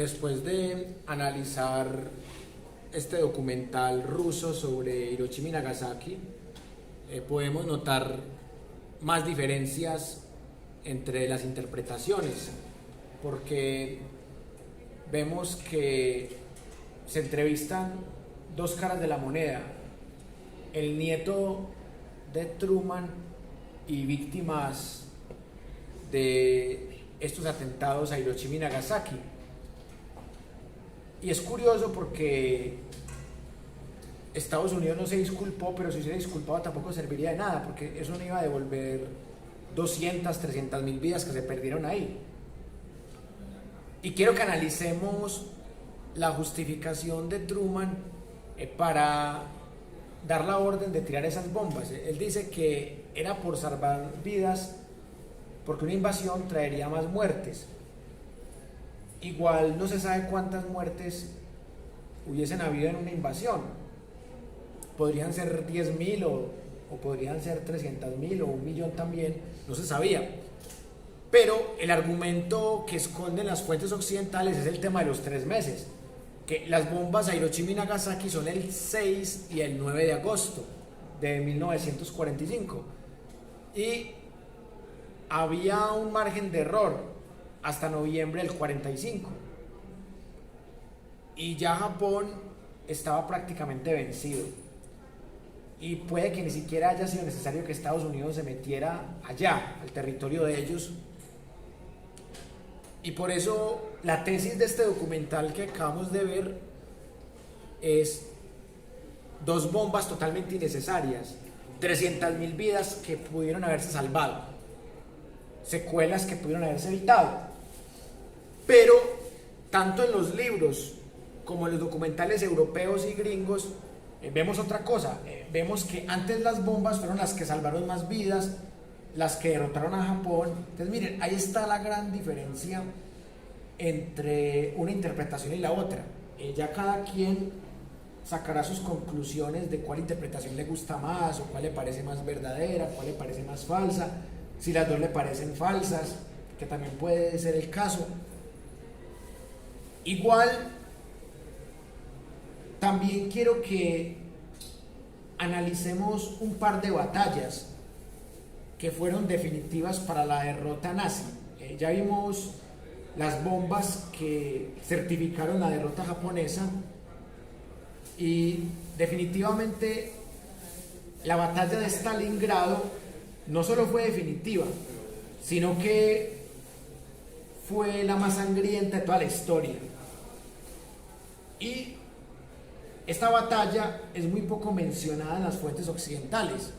después de analizar este documental ruso sobre Hiroshima y Nagasaki, podemos notar más diferencias entre las interpretaciones, porque vemos que se entrevistan dos caras de la moneda: el nieto de Truman y víctimas de estos atentados a Hiroshima y Nagasaki. Y es curioso porque Estados Unidos no se disculpó, pero si se disculpaba tampoco serviría de nada, porque eso no iba a devolver 200, 300 mil vidas que se perdieron ahí. Y quiero que analicemos la justificación de Truman para dar la orden de tirar esas bombas. Él dice que era por salvar vidas, porque una invasión traería más muertes. Igual no se sabe cuántas muertes hubiesen habido en una invasión. Podrían ser 10.000 o podrían ser 300.000 o 1.000.000 también, no se sabía. Pero el argumento que esconden las fuentes occidentales es el tema de los 3 meses, que las bombas a Hiroshima y Nagasaki son el 6 y el 9 de agosto de 1945. Y había un margen de error hasta noviembre del 45. Y ya Japón estaba prácticamente vencido. Y puede que ni siquiera haya sido necesario que Estados Unidos se metiera allá, al territorio de ellos. Y por eso la tesis de este documental que acabamos de ver es 2 bombas totalmente innecesarias, 300.000 vidas que pudieron haberse salvado, secuelas que pudieron haberse evitado. Pero tanto en los libros como en los documentales europeos y gringos vemos otra cosa. Vemos que antes las bombas fueron las que salvaron más vidas, las que derrotaron a Japón. Entonces miren, ahí está la gran diferencia entre una interpretación y la otra. Ya cada quien sacará sus conclusiones de cuál interpretación le gusta más, o cuál le parece más verdadera, cuál le parece más falsa, si las dos le parecen falsas, que también puede ser el caso. Igual, también quiero que analicemos un par de batallas que fueron definitivas para la derrota nazi. Ya vimos las bombas que certificaron la derrota japonesa, y definitivamente la batalla de Stalingrado no solo fue definitiva, sino que fue la más sangrienta de toda la historia. Y esta batalla es muy poco mencionada en las fuentes occidentales.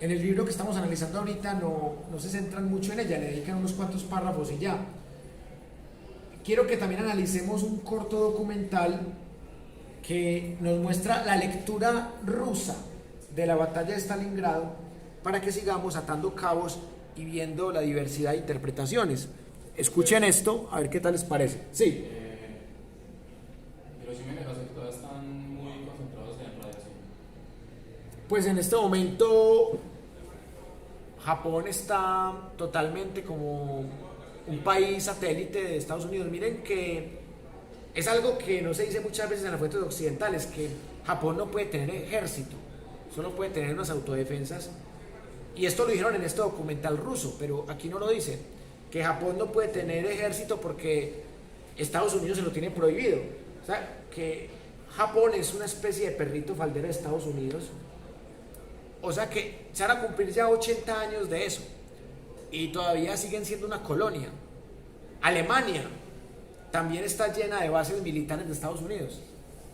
En el libro que estamos analizando ahorita no se centran mucho en ella, le dedican unos cuantos párrafos y ya. Quiero que también analicemos un corto documental que nos muestra la lectura rusa de la batalla de Stalingrado, para que sigamos atando cabos y viendo la diversidad de interpretaciones. Escuchen esto, a ver qué tal les parece. Sí. Hiroshima y Nagasaki todavía están muy concentrados en radiación. Pues en este momento Japón está totalmente como un país satélite de Estados Unidos. Miren que es algo que no se dice muchas veces en las fuentes occidentales, que Japón no puede tener ejército, solo puede tener unas autodefensas. Y esto lo dijeron en este documental ruso, pero aquí no lo dicen, que Japón no puede tener ejército porque Estados Unidos se lo tiene prohibido. O sea, que Japón es una especie de perrito faldero de Estados Unidos. O sea que se van a cumplir ya 80 años de eso y todavía siguen siendo una colonia. Alemania también está llena de bases militares de Estados Unidos.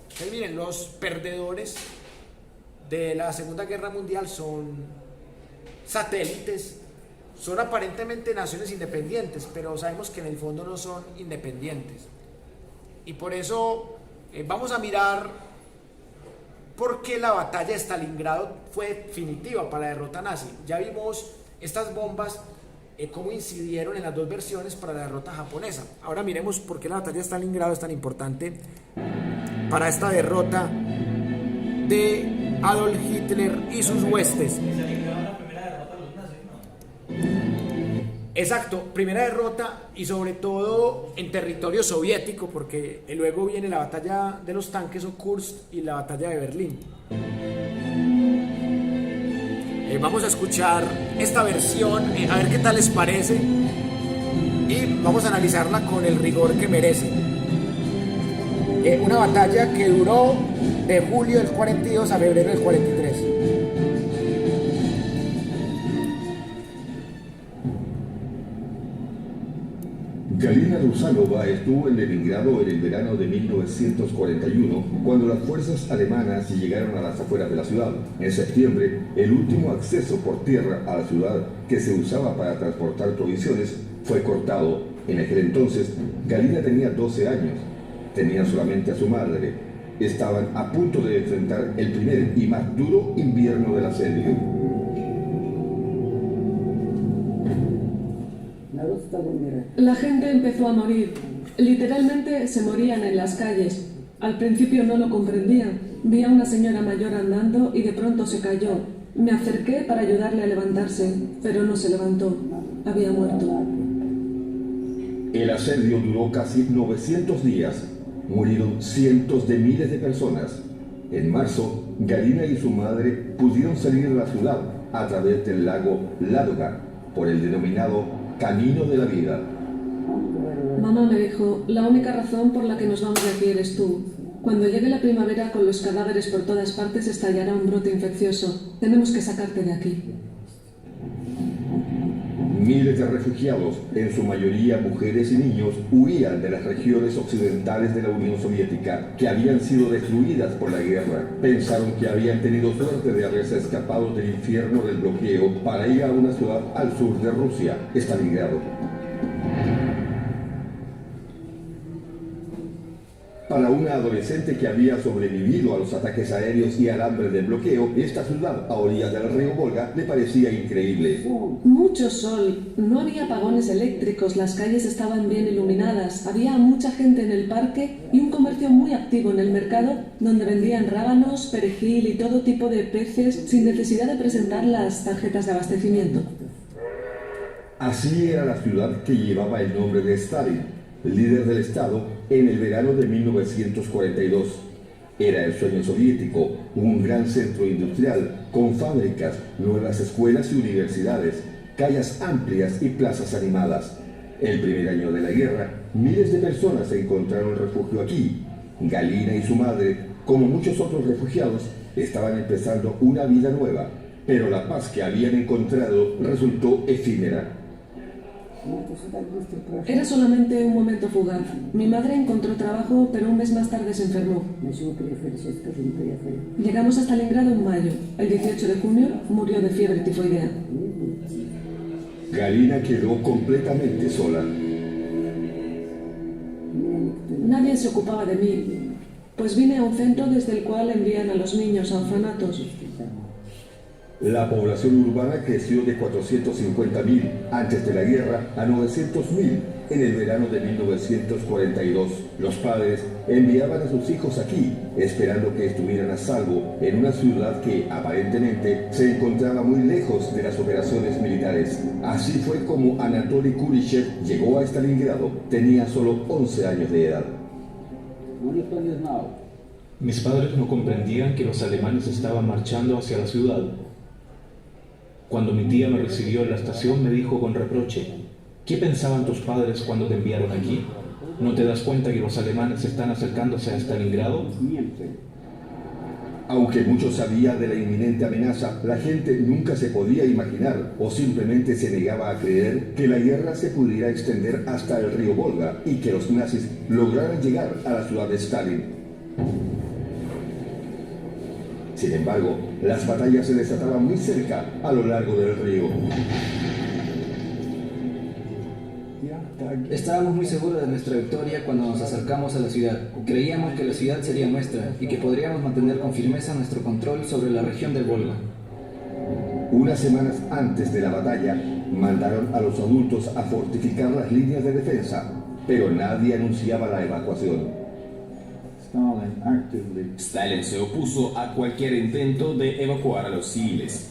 Entonces miren, los perdedores de la Segunda Guerra Mundial son satélites, son aparentemente naciones independientes, pero sabemos que en el fondo no son independientes. Y por eso vamos a mirar por qué la batalla de Stalingrado fue definitiva para la derrota nazi. Ya vimos estas bombas, cómo incidieron en las dos versiones para la derrota japonesa. Ahora miremos por qué la batalla de Stalingrado es tan importante para esta derrota de Adolf Hitler y sus huestes. Exacto, primera derrota y sobre todo en territorio soviético, porque luego viene la batalla de los tanques o Kursk y la batalla de Berlín. Vamos a escuchar esta versión, a ver qué tal les parece y vamos a analizarla con el rigor que merece. Una batalla que duró de julio del 42 a febrero del 43. Galina Rusanova estuvo en Leningrado en el verano de 1941, cuando las fuerzas alemanas llegaron a las afueras de la ciudad. En septiembre, el último acceso por tierra a la ciudad, que se usaba para transportar provisiones, fue cortado. En aquel entonces, Galina tenía 12 años. Tenía solamente a su madre. Estaban a punto de enfrentar el primer y más duro invierno del asedio. La gente empezó a morir. Literalmente se morían en las calles. Al principio no lo comprendía. Vi a una señora mayor andando y de pronto se cayó. Me acerqué para ayudarle a levantarse, pero no se levantó. Había muerto. El asedio duró casi 900 días. Murieron cientos de miles de personas. En marzo, Galina y su madre pudieron salir de la ciudad a través del lago Ladoga por el denominado Camino de la Vida. Mamá me dijo, la única razón por la que nos vamos de aquí eres tú. Cuando llegue la primavera con los cadáveres por todas partes estallará un brote infeccioso. Tenemos que sacarte de aquí. Miles de refugiados, en su mayoría mujeres y niños, huían de las regiones occidentales de la Unión Soviética, que habían sido destruidas por la guerra. Pensaron que habían tenido suerte de haberse escapado del infierno del bloqueo para ir a una ciudad al sur de Rusia, Stalingrado. Para una adolescente que había sobrevivido a los ataques aéreos y al hambre del bloqueo, esta ciudad a orillas del río Volga le parecía increíble. Mucho sol, no había apagones eléctricos, las calles estaban bien iluminadas, había mucha gente en el parque y un comercio muy activo en el mercado donde vendían rábanos, perejil y todo tipo de peces sin necesidad de presentar las tarjetas de abastecimiento. Así era la ciudad que llevaba el nombre de Stalin, líder del Estado, en el verano de 1942. Era el sueño soviético, un gran centro industrial con fábricas, nuevas escuelas y universidades, calles amplias y plazas animadas. El primer año de la guerra, miles de personas encontraron refugio aquí. Galina y su madre, como muchos otros refugiados, estaban empezando una vida nueva, pero la paz que habían encontrado resultó efímera. Era solamente un momento fugaz. Mi madre encontró trabajo, pero un mes más tarde se enfermó. Llegamos a Stalingrado en mayo. El 18 de junio murió de fiebre tifoidea. Galina quedó completamente sola. Nadie se ocupaba de mí, pues vine a un centro desde el cual envían a los niños a orfanatos. La población urbana creció de 450.000 antes de la guerra a 900.000 en el verano de 1942. Los padres enviaban a sus hijos aquí, esperando que estuvieran a salvo en una ciudad que aparentemente se encontraba muy lejos de las operaciones militares. Así fue como Anatoly Kulishev llegó a Stalingrado. Tenía solo 11 años de edad. Mis padres no comprendían que los alemanes estaban marchando hacia la ciudad. Cuando mi tía me recibió en la estación me dijo con reproche, ¿qué pensaban tus padres cuando te enviaron aquí? ¿No te das cuenta que los alemanes están acercándose a Stalingrado? Aunque muchos sabían de la inminente amenaza, la gente nunca se podía imaginar o simplemente se negaba a creer que la guerra se pudiera extender hasta el río Volga y que los nazis lograran llegar a la ciudad de Stalin. Sin embargo, las batallas se desataban muy cerca, a lo largo del río. Estábamos muy seguros de nuestra victoria cuando nos acercamos a la ciudad. Creíamos que la ciudad sería nuestra y que podríamos mantener con firmeza nuestro control sobre la región del Volga. Unas semanas antes de la batalla, mandaron a los adultos a fortificar las líneas de defensa, pero nadie anunciaba la evacuación. Stalin se opuso a cualquier intento de evacuar a los civiles.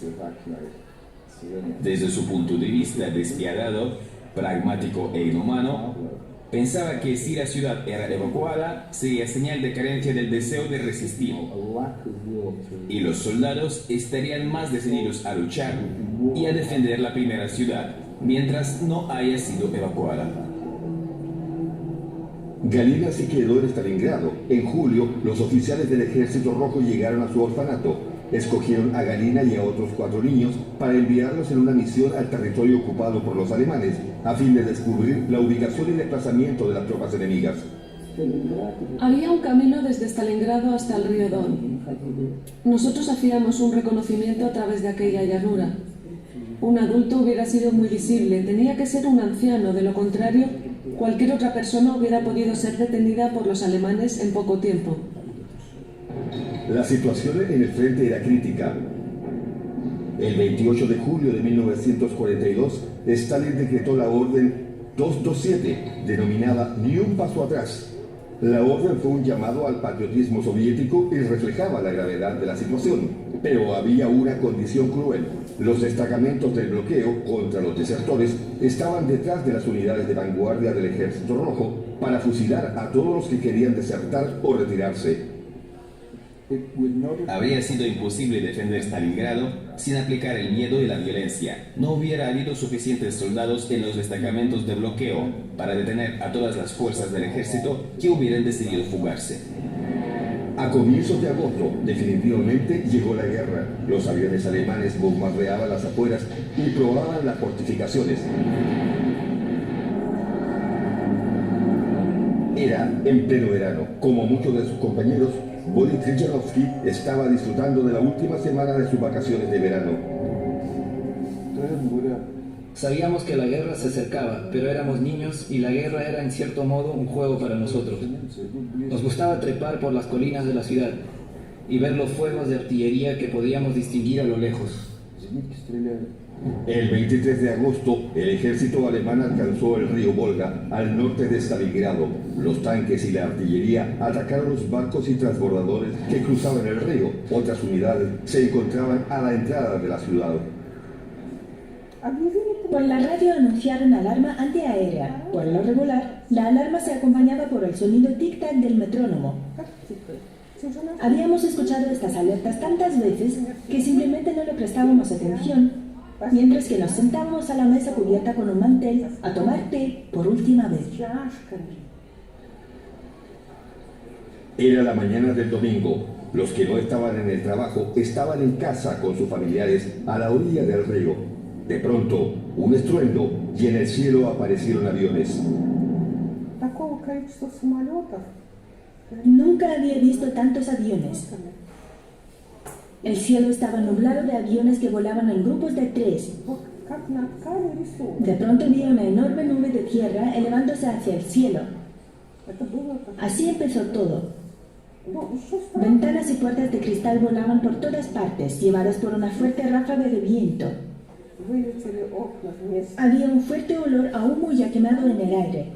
Desde su punto de vista despiadado, pragmático e inhumano, pensaba que si la ciudad era evacuada sería señal de carencia del deseo de resistir, y los soldados estarían más decididos a luchar y a defender la primera ciudad mientras no haya sido evacuada. Galina se quedó en Stalingrado. En julio, los oficiales del Ejército Rojo llegaron a su orfanato. Escogieron a Galina y a otros 4 niños para enviarlos en una misión al territorio ocupado por los alemanes, a fin de descubrir la ubicación y desplazamiento de las tropas enemigas. Había un camino desde Stalingrado hasta el río Don. Nosotros hacíamos un reconocimiento a través de aquella llanura. Un adulto hubiera sido muy visible, tenía que ser un anciano, de lo contrario, cualquier otra persona hubiera podido ser detenida por los alemanes en poco tiempo. La situación en el frente era crítica. El 28 de julio de 1942, Stalin decretó la Orden 227, denominada Ni un paso atrás. La orden fue un llamado al patriotismo soviético y reflejaba la gravedad de la situación, pero había una condición cruel. Los destacamentos del bloqueo contra los desertores estaban detrás de las unidades de vanguardia del Ejército Rojo para fusilar a todos los que querían desertar o retirarse. Habría sido imposible defender Stalingrado sin aplicar el miedo y la violencia. No hubiera habido suficientes soldados en los destacamentos de bloqueo para detener a todas las fuerzas del ejército que hubieran decidido fugarse. A comienzos de agosto, definitivamente llegó la guerra. Los aviones alemanes bombardeaban las afueras y probaban las fortificaciones. Era en pleno verano. Como muchos de sus compañeros, Boris Krzyżanowski estaba disfrutando de la última semana de sus vacaciones de verano. Sabíamos que la guerra se acercaba, pero éramos niños y la guerra era en cierto modo un juego para nosotros. Nos gustaba trepar por las colinas de la ciudad y ver los fuegos de artillería que podíamos distinguir a lo lejos. El 23 de agosto, el ejército alemán alcanzó el río Volga, al norte de Stalingrado. Los tanques y la artillería atacaron los barcos y transbordadores que cruzaban el río. Otras unidades se encontraban a la entrada de la ciudad. Por la radio anunciaron alarma antiaérea. Por lo regular, la alarma se acompañaba por el sonido tic-tac del metrónomo. Habíamos escuchado estas alertas tantas veces que simplemente no le prestábamos atención, mientras que nos sentábamos a la mesa cubierta con un mantel a tomar té por última vez. Era la mañana del domingo. Los que no estaban en el trabajo estaban en casa con sus familiares a la orilla del río. De pronto, un estruendo y en el cielo aparecieron aviones. Nunca había visto tantos aviones. El cielo estaba nublado de aviones que volaban en grupos de 3. De pronto vi una enorme nube de tierra elevándose hacia el cielo. Así empezó todo. Ventanas y puertas de cristal volaban por todas partes, llevadas por una fuerte ráfaga de viento. Había un fuerte olor a humo ya quemado en el aire.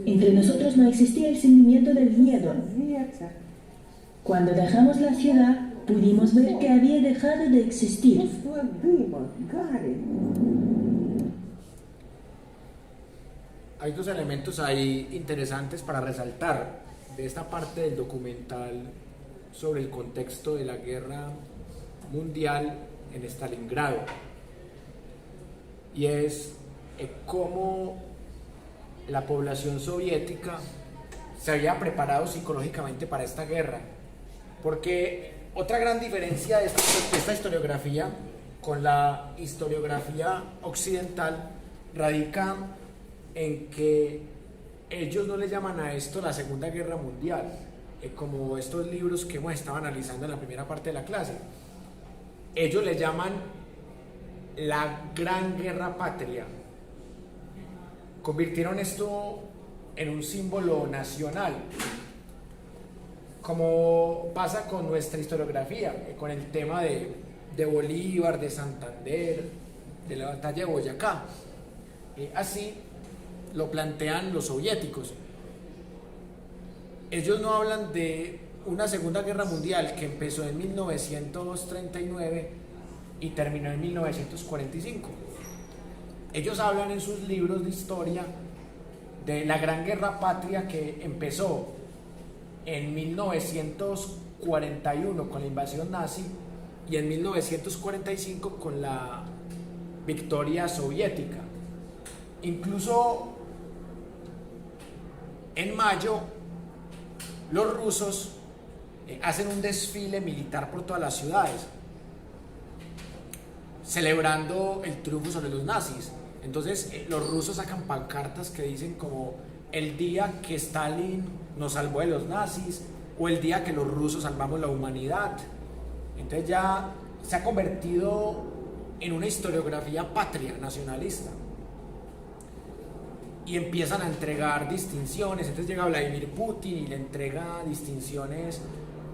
Entre nosotros no existía el sentimiento del miedo. Cuando dejamos la ciudad, pudimos ver que había dejado de existir. Hay 2 elementos ahí interesantes para resaltar de esta parte del documental sobre el contexto de la guerra mundial en Stalingrado, y es cómo la población soviética se había preparado psicológicamente para esta guerra, porque otra gran diferencia de esta historiografía con la historiografía occidental radica en que ellos no le llaman a esto la Segunda Guerra Mundial, como estos libros que hemos estado analizando en la primera parte de la clase. Ellos le llaman la Gran Guerra Patria. Convirtieron esto en un símbolo nacional, como pasa con nuestra historiografía, con el tema de Bolívar, de Santander, de la batalla de Boyacá. Así lo plantean los soviéticos. Ellos no hablan de una Segunda Guerra Mundial que empezó en 1939 y terminó en 1945. ellos hablan en sus libros de historia de la Gran Guerra Patria que empezó en 1941 con la invasión nazi y en 1945 con la victoria soviética. Incluso en mayo los rusos hacen un desfile militar por todas las ciudades celebrando el triunfo sobre los nazis. Entonces los rusos sacan pancartas que dicen como el día que Stalin nos salvó de los nazis o el día que los rusos salvamos la humanidad. Entonces ya se ha convertido en una historiografía patria nacionalista y empiezan a entregar distinciones. Entonces llega Vladimir Putin y le entrega distinciones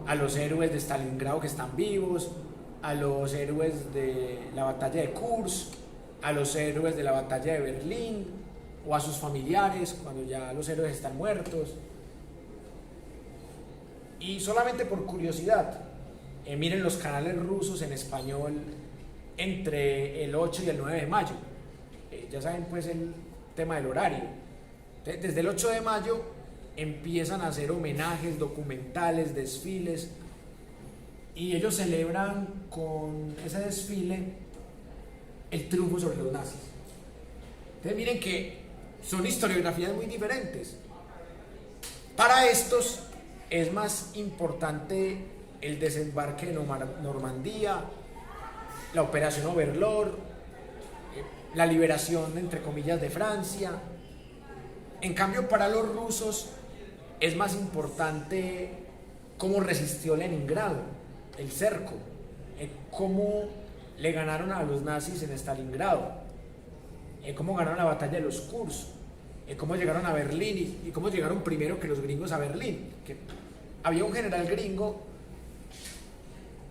a los héroes de Stalingrado que están vivos, a los héroes de la batalla de Kursk, a los héroes de la batalla de Berlín o a sus familiares cuando ya los héroes están muertos. Y solamente por curiosidad, miren los canales rusos en español entre el 8 y el 9 de mayo. Ya saben pues el tema del horario. Entonces, desde el 8 de mayo empiezan a hacer homenajes, documentales, desfiles, y ellos celebran con ese desfile el triunfo sobre los nazis. Entonces miren que son historiografías muy diferentes. Para estos es más importante el desembarque de Normandía, la operación Overlord, la liberación entre comillas de Francia. En cambio para los rusos es más importante cómo resistió Leningrado, el cerco, cómo le ganaron a los nazis en Stalingrado, cómo ganaron la batalla de los Kursk, cómo llegaron a Berlín y cómo llegaron primero que los gringos a Berlín. Que había un general gringo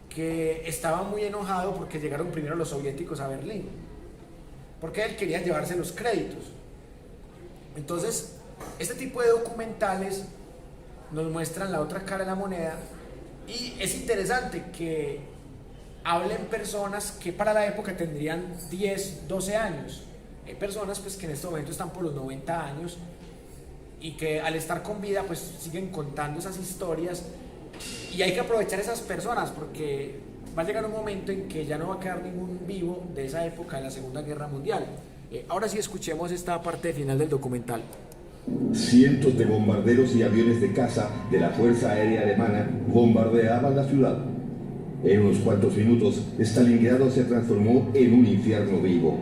que estaba muy enojado porque llegaron primero los soviéticos a Berlín, porque él quería llevarse los créditos. Entonces, este tipo de documentales nos muestran la otra cara de la moneda y es interesante que hablen personas que para la época tendrían 10, 12 años. Hay personas pues que en este momento están por los 90 años y que al estar con vida pues siguen contando esas historias, y hay que aprovechar esas personas porque va a llegar un momento en que ya no va a quedar ningún vivo de esa época de la Segunda Guerra Mundial. Ahora sí escuchemos esta parte final del documental. Cientos de bombarderos y aviones de caza de la Fuerza Aérea Alemana bombardeaban la ciudad. En unos cuantos minutos, Stalingrado se transformó en un infierno vivo.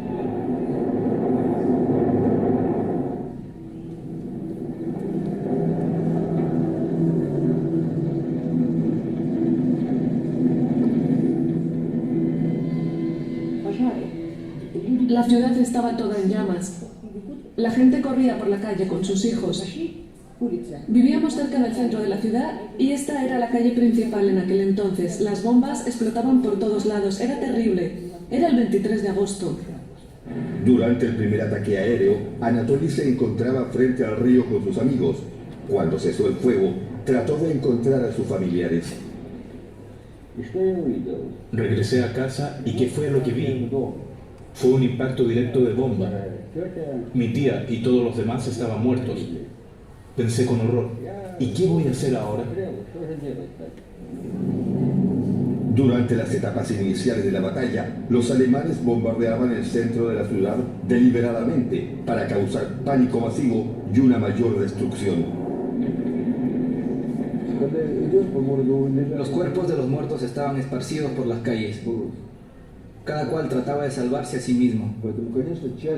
La ciudad estaba toda en llamas. La gente corría por la calle con sus hijos. Vivíamos cerca del centro de la ciudad y esta era la calle principal en aquel entonces. Las bombas explotaban por todos lados. Era terrible. Era el 23 de agosto. Durante el primer ataque aéreo, Anatoly se encontraba frente al río con sus amigos. Cuando cesó el fuego, trató de encontrar a sus familiares. Regresé a casa y ¿qué fue lo que vi? Fue un impacto directo de bomba. Mi tía y todos los demás estaban muertos. Pensé con horror, ¿y qué voy a hacer ahora? Durante las etapas iniciales de la batalla, los alemanes bombardeaban el centro de la ciudad deliberadamente para causar pánico masivo y una mayor destrucción. Los cuerpos de los muertos estaban esparcidos por las calles. Cada cual trataba de salvarse a sí mismo.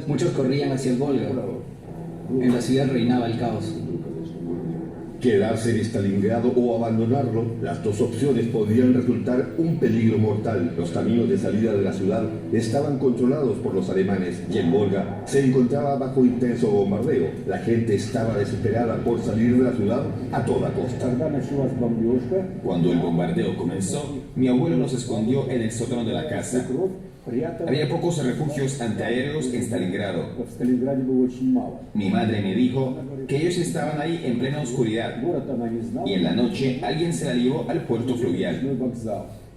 Muchos corrían hacia el Volga. En la ciudad reinaba el caos. Quedarse en Stalingrado o abandonarlo, las dos opciones podían resultar un peligro mortal. Los caminos de salida de la ciudad estaban controlados por los alemanes y el Volga se encontraba bajo intenso bombardeo. La gente estaba desesperada por salir de la ciudad a toda costa. Cuando el bombardeo comenzó, mi abuelo nos escondió en el sótano de la casa. Había pocos refugios antiaéreos en Stalingrado. Mi madre me dijo que ellos estaban ahí en plena oscuridad y en la noche alguien se la llevó al puerto fluvial.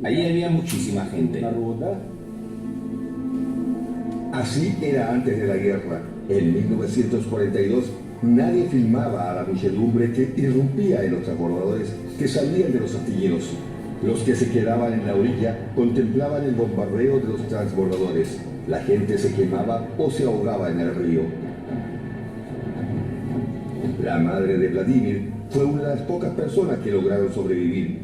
Allí había muchísima gente. Así era antes de la guerra. En 1942 nadie filmaba a la muchedumbre que irrumpía en los transbordadores que salían de los astilleros. Los que se quedaban en la orilla contemplaban el bombardeo de los transbordadores. La gente se quemaba o se ahogaba en el río. La madre de Vladimir fue una de las pocas personas que lograron sobrevivir.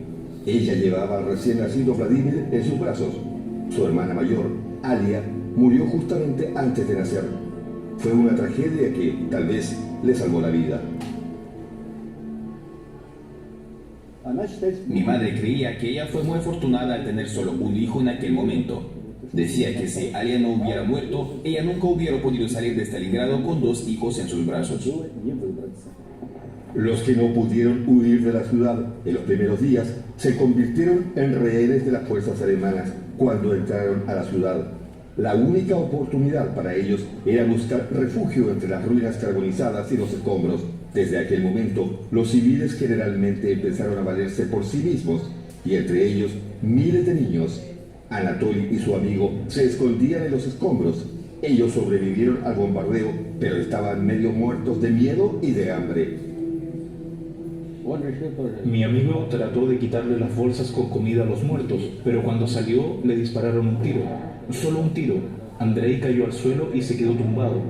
Ella llevaba al recién nacido Vladimir en sus brazos. Su hermana mayor, Alia, murió justamente antes de nacer. Fue una tragedia que, tal vez, le salvó la vida. Mi madre creía que ella fue muy afortunada al tener solo un hijo en aquel momento. Decía que si Alia no hubiera muerto, ella nunca hubiera podido salir de Stalingrado con 2 hijos en sus brazos. Los que no pudieron huir de la ciudad en los primeros días se convirtieron en rehenes de las fuerzas alemanas cuando entraron a la ciudad. La única oportunidad para ellos era buscar refugio entre las ruinas carbonizadas y los escombros. Desde aquel momento, los civiles generalmente empezaron a valerse por sí mismos, y entre ellos miles de niños. Anatoly y su amigo se escondían en los escombros. Ellos sobrevivieron al bombardeo, pero estaban medio muertos de miedo y de hambre. Mi amigo trató de quitarle las bolsas con comida a los muertos, pero cuando salió le dispararon un tiro. Solo un tiro. Andrei cayó al suelo y se quedó tumbado.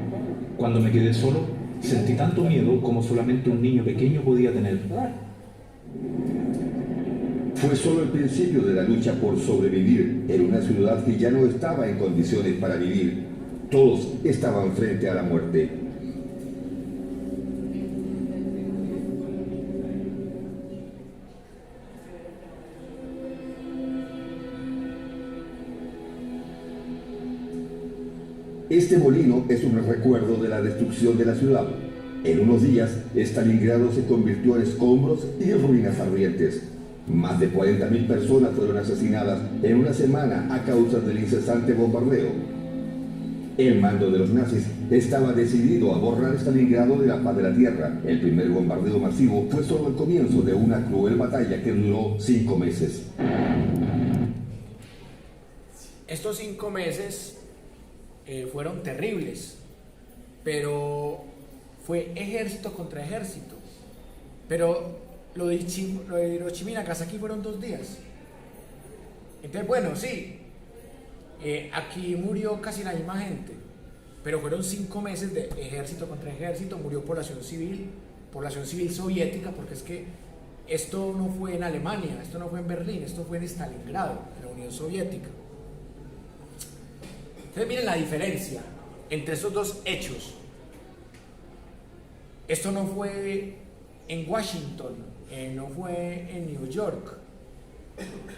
Cuando me quedé solo, sentí tanto miedo como solamente un niño pequeño podía tener. Fue solo el principio de la lucha por sobrevivir en una ciudad que ya no estaba en condiciones para vivir. Todos estaban frente a la muerte. Este molino es un recuerdo de la destrucción de la ciudad. En unos días, Stalingrado se convirtió en escombros y ruinas ardientes. Más de 40.000 personas fueron asesinadas en una semana a causa del incesante bombardeo. El mando de los nazis estaba decidido a borrar Stalingrado de la faz de la tierra. El primer bombardeo masivo fue solo el comienzo de una cruel batalla que duró 5 meses. Estos 5 meses fueron terribles, pero fue ejército contra ejército. Pero lo de Hiroshima y Nagasaki fueron 2 días. Entonces, bueno, sí, aquí murió casi la misma gente, pero fueron 5 meses de ejército contra ejército. Murió población civil soviética, porque es que esto no fue en Alemania, esto no fue en Berlín, esto fue en Stalingrado, en la Unión Soviética. Entonces miren la diferencia entre esos 2 hechos. Esto no fue en Washington, no fue en New York,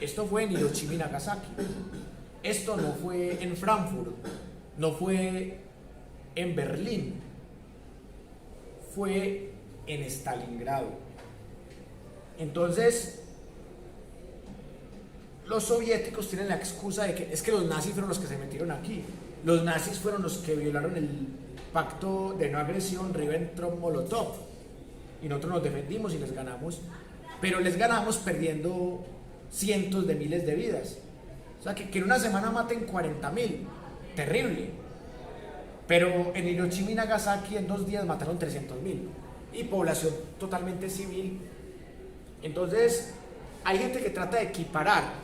esto fue en Hiroshima y Nagasaki. Esto no fue en Frankfurt, no fue en Berlín, fue en Stalingrado. Entonces, los soviéticos tienen la excusa de que es que los nazis fueron los que se metieron aquí. Los nazis fueron los que violaron el pacto de no agresión Ribbentrop-Molotov, y nosotros nos defendimos y les ganamos, pero les ganamos perdiendo cientos de miles de vidas. O sea, que en una semana maten 40.000, terrible. Pero en Hiroshima y Nagasaki en 2 días mataron 300.000, y población totalmente civil. Entonces, hay gente que trata de equiparar,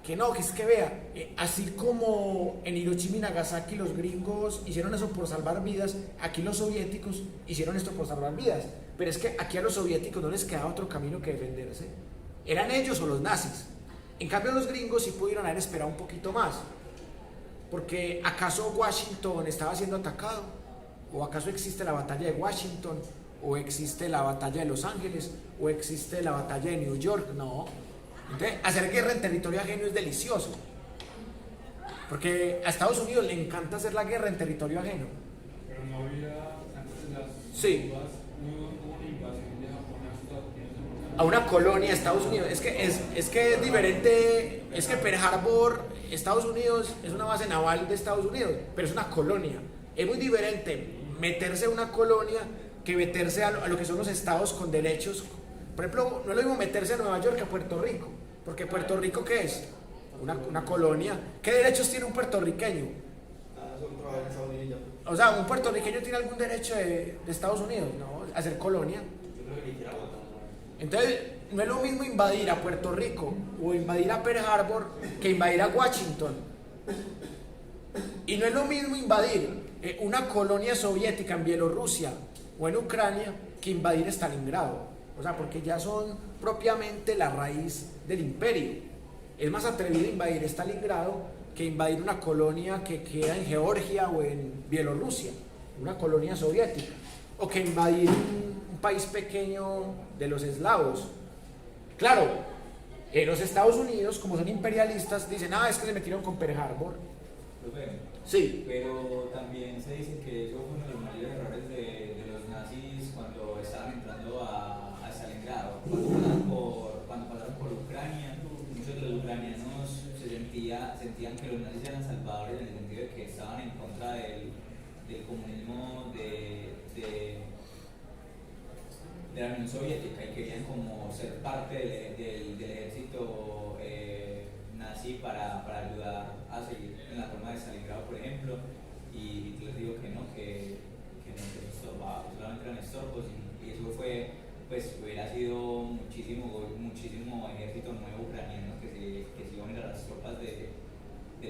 que no, que es que vea, así como en Hiroshima y Nagasaki los gringos hicieron eso por salvar vidas, aquí los soviéticos hicieron esto por salvar vidas. Pero es que aquí a los soviéticos no les quedaba otro camino que defenderse. Eran ellos o los nazis. En cambio, los gringos sí pudieron haber esperado un poquito más. Porque ¿acaso Washington estaba siendo atacado? ¿O acaso existe la batalla de Washington? ¿O existe la batalla de Los Ángeles? ¿O existe la batalla de New York? No. Entonces, hacer guerra en territorio ajeno es delicioso. Porque a Estados Unidos le encanta hacer la guerra en territorio ajeno. Pero no había antes de las sí. bombas, no hubo una invasión de Japón a Estados Unidos. A una colonia de Estados Unidos. Es que es diferente. Es que Pearl Harbor, Estados Unidos, es una base naval de Estados Unidos, pero es una colonia. Es muy diferente meterse a una colonia que meterse a lo que son los estados con derechos. Por ejemplo, no es lo mismo meterse a Nueva York que a Puerto Rico, porque Puerto Rico, ¿qué es? Una colonia. ¿Qué derechos tiene un puertorriqueño? O sea, un puertorriqueño tiene algún derecho de Estados Unidos, ¿no? A ser colonia. Entonces, no es lo mismo invadir a Puerto Rico o invadir a Pearl Harbor que invadir a Washington. Y no es lo mismo invadir una colonia soviética en Bielorrusia o en Ucrania que invadir Stalingrado. O sea, porque ya son propiamente la raíz del imperio. Es más atrevido invadir Stalingrado que invadir una colonia que queda en Georgia o en Bielorrusia, una colonia soviética, o que invadir un país pequeño de los eslavos. Claro, los Estados Unidos, como son imperialistas, dicen, es que se metieron con Pearl Harbor. Sí. Pero también se dice que eso fue uno de los mayores errores de los nazis cuando estaban entrando a Stalingrado, cuando pasaron por Ucrania. Muchos de los ucranianos sentían que los nazis eran salvadores en el sentido de que estaban en contra del comunismo de la Unión Soviética y querían como ser parte del ejército nazi para ayudar a seguir en la toma de Stalingrado, por ejemplo, y Hitler dijo que no, que no estorbaba, solamente eran estorbos, y eso fue, pues hubiera sido muchísimo ejército nuevo ucraniano que se iban a ir a las tropas de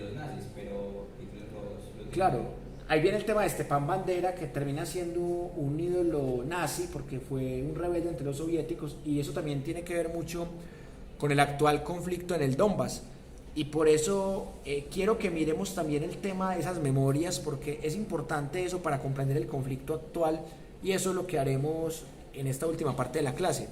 los nazis, pero Hitler los Claro. Ahí viene el tema de Stepan Bandera, que termina siendo un ídolo nazi porque fue un rebelde entre los soviéticos, y eso también tiene que ver mucho con el actual conflicto en el Donbass. Y por eso quiero que miremos también el tema de esas memorias, porque es importante eso para comprender el conflicto actual, y eso es lo que haremos en esta última parte de la clase.